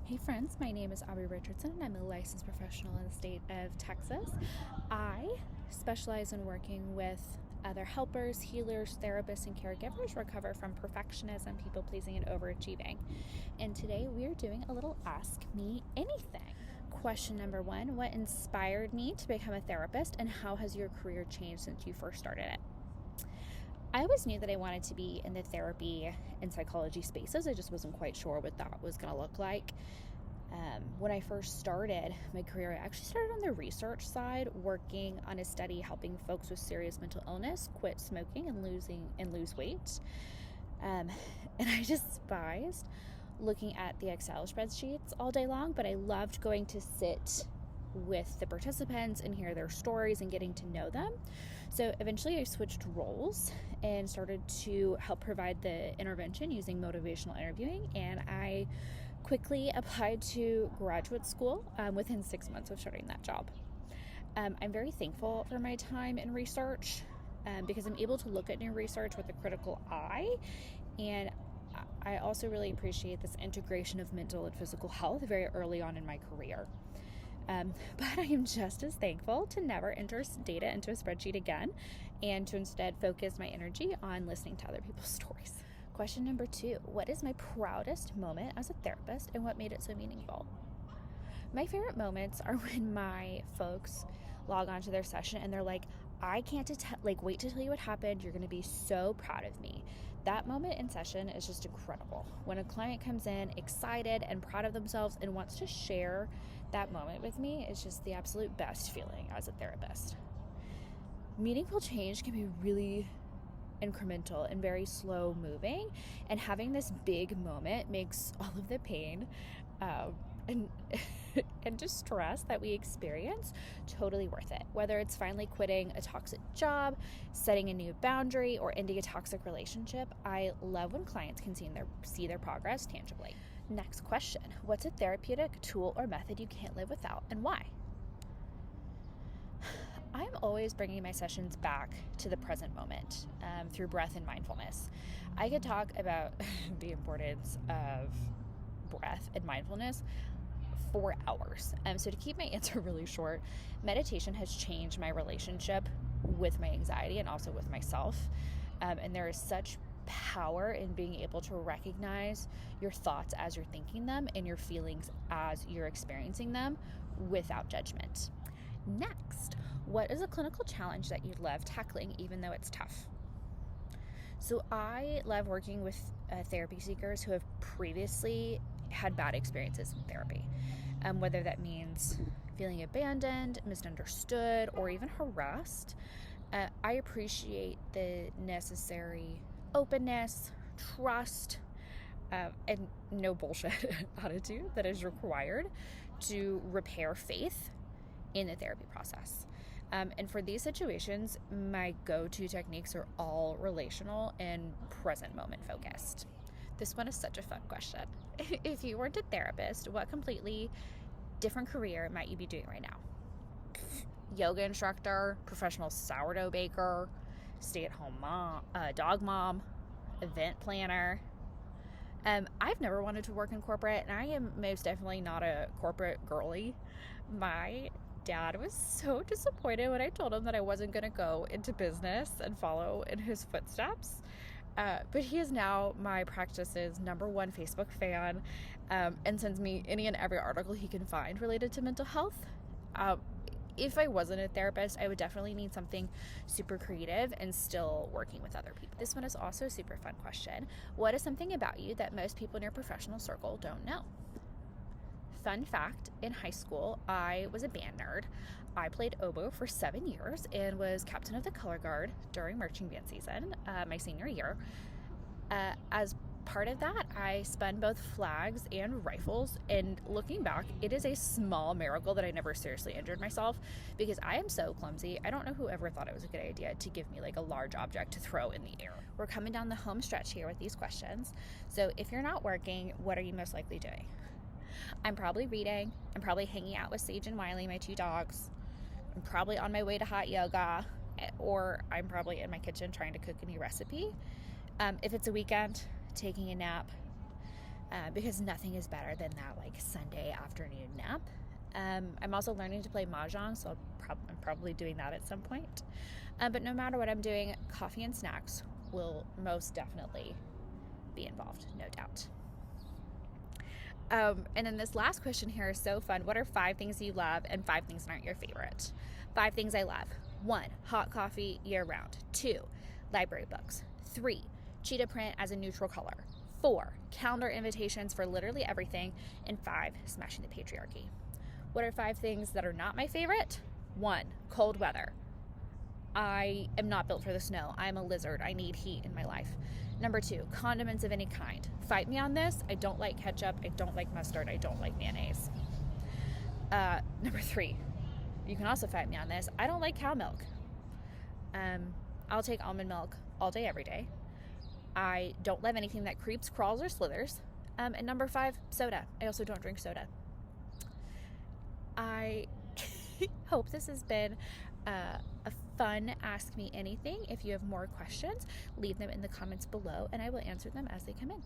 Hey friends, my name is Aubrey Richardson and I'm a licensed professional in the state of Texas. I specialize in working with other helpers, healers, therapists, and caregivers recover from perfectionism, people pleasing, and overachieving. And today we are doing a little Ask Me Anything. Question number one: what inspired me to become a therapist, and how has your career changed since you first started it? I always knew that I wanted to be in the therapy and psychology spaces. I just wasn't quite sure what that was going to look like. When I first started my career, I actually started on the research side, working on a study helping folks with serious mental illness quit smoking and lose weight. And I despised looking at the Excel spreadsheets all day long, but I loved going to sit with the participants and hear their stories and getting to know them. So eventually I switched roles and started to help provide the intervention using motivational interviewing, and I quickly applied to graduate school within 6 months of starting that job. I'm very thankful for my time in research because I'm able to look at new research with a critical eye, and I also really appreciate this integration of mental and physical health very early on in my career. But I am just as thankful to never enter data into a spreadsheet again and to instead focus my energy on listening to other people's stories. Question number two: what is my proudest moment as a therapist and what made it so meaningful? My favorite moments are when my folks log onto their session and they're like, I can't wait to tell you what happened. You're going to be so proud of me. That moment in session is just incredible. When a client comes in excited and proud of themselves and wants to share that moment with me, it's just the absolute best feeling as a therapist. Meaningful change can be really incremental and very slow moving, and having this big moment makes all of the pain and distress that we experience totally worth it. Whether it's finally quitting a toxic job, setting a new boundary, or ending a toxic relationship, I love when clients can see their progress tangibly. Next question: what's a therapeutic tool or method you can't live without, and why? I'm always bringing my sessions back to the present moment through breath and mindfulness. I could talk about the importance of breath and mindfulness for hours. So to keep my answer really short, meditation has changed my relationship with my anxiety and also with myself. And there is such power in being able to recognize your thoughts as you're thinking them and your feelings as you're experiencing them without judgment. Next, what is a clinical challenge that you love tackling even though it's tough? So I love working with therapy seekers who have previously had bad experiences in therapy, whether that means feeling abandoned, misunderstood, or even harassed. I appreciate the necessary openness, trust, and no bullshit attitude that is required to repair faith in the therapy process. And for these situations, my go-to techniques are all relational and present moment focused. This one is such a fun question. If you weren't a therapist, what completely different career might you be doing right now? Yoga instructor, professional sourdough baker, stay-at-home mom, dog mom, event planner. I've never wanted to work in corporate, and I am most definitely not a corporate girly. My dad was so disappointed when I told him that I wasn't going to go into business and follow in his footsteps. But he is now my practice's #1 Facebook fan and sends me any and every article he can find related to mental health. If I wasn't a therapist, I would definitely need something super creative and still working with other people. This one is also a super fun question. What is something about you that most people in your professional circle don't know? Fun fact, in high school, I was a band nerd. I played oboe for 7 years and was captain of the color guard during marching band season, my senior year. As part of that, I spun both flags and rifles, and looking back, it is a small miracle that I never seriously injured myself because I am so clumsy. I don't know who ever thought it was a good idea to give me like a large object to throw in the air. We're coming down the home stretch here with these questions. So if you're not working, what are you most likely doing? I'm probably reading. I'm probably hanging out with Sage and Wiley, my 2 dogs. I'm probably on my way to hot yoga, or I'm probably in my kitchen trying to cook a new recipe. If it's a weekend, taking a nap. because nothing is better than that like Sunday afternoon nap. I'm also learning to play mahjong, so I'm probably doing that at some point. But no matter what I'm doing, coffee and snacks will most definitely be involved, no doubt. And then this last question here is so fun. What are 5 things you love and 5 things that aren't your favorite? 5 things I love. 1, hot coffee year round. 2, library books. 3, cheetah print as a neutral color. 4, calendar invitations for literally everything. And 5, smashing the patriarchy. What are 5 things that are not my favorite? 1, cold weather. I am not built for the snow. I'm a lizard. I need heat in my life. Number 2, condiments of any kind. Fight me on this. I don't like ketchup. I don't like mustard. I don't like mayonnaise. Number 3, you can also fight me on this. I don't like cow milk. I'll take almond milk all day, every day. I don't love anything that creeps, crawls, or slithers. And number 5, soda. I also don't drink soda. I hope this has been a fun Ask Me Anything. If you have more questions, leave them in the comments below and I will answer them as they come in.